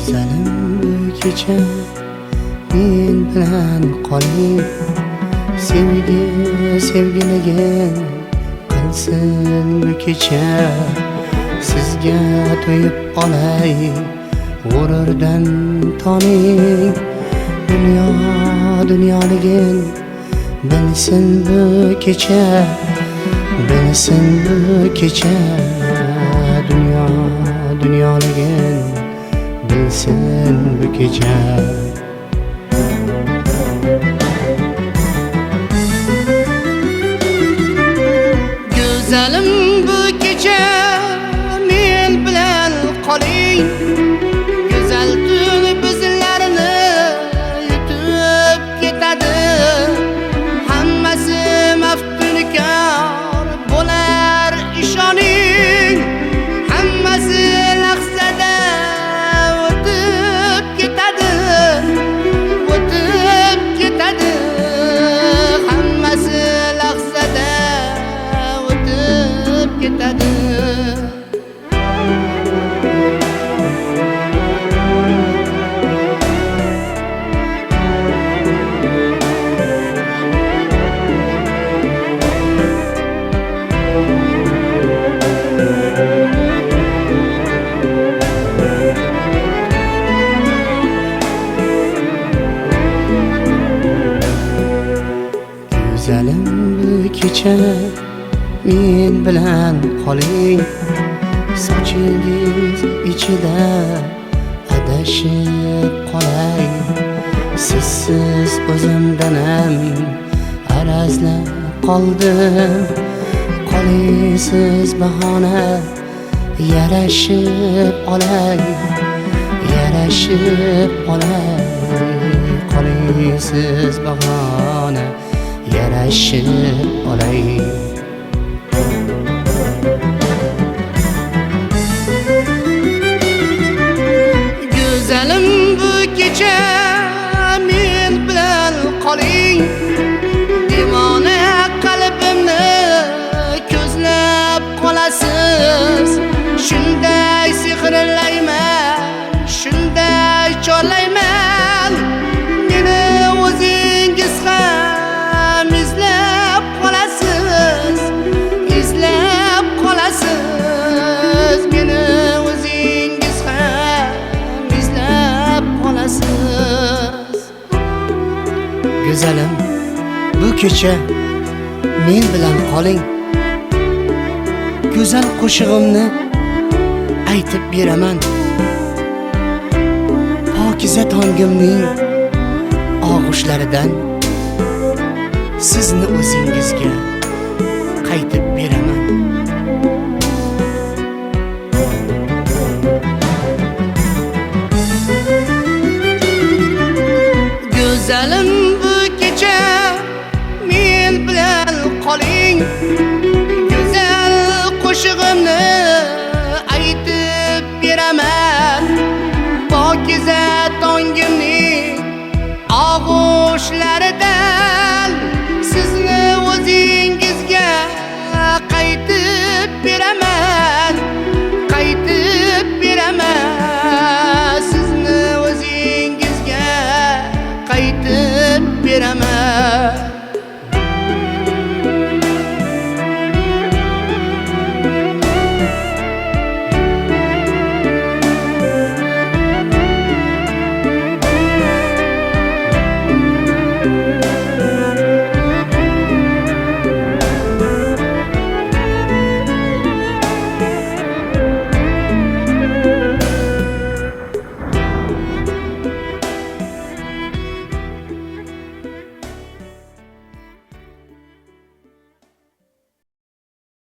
Güzelim bu kecha men bilan qoling, sevgiligin qilsin bu kecha. Sizga to'yib olay g'ururdan toning, dunyoligin bilsin bu kecha, bilsin bu kecha. Dunyoligin bilsin bu kecha. Güzelim bu kecha men bilan qoling, go'zal tun bizlarni yutib ketadi. Hammasi maftunkor bo'lar ishoning, hammasi lahzada o'tib ketadi, o'tib ketadi. Hammasi lahzada o'tib ketadi. Güzelim bu kecha men bilan qoling, sochingiz ichida adashib qolay. Sizsiz o'zimdan ham arazlab qoldim. Qolisiz bahona yarashib olay, yarashib olay. Qolisiz bahona yarashib olay. Güzelim bu kecha men bilan qoling, devona qalbimni ko'zlab qolasiz. Shunday sehrlayman, shunday chorlayman, meni o'zingiz ham izlab qolasiz, izlab qolasiz. Meni o'zingiz ham izlab qolasiz. Güzelim bu kecha men bilan qoling, go'zal qo'shig'imni aytib beraman. Pokiza tongimning og'ushlaridan sizni o'zingizga qaytib beraman. Güzelim bu kecha men bilan qoling, go'zal qo'shig'imni aytib beraman. Pokiza tongimning og'ushlaridan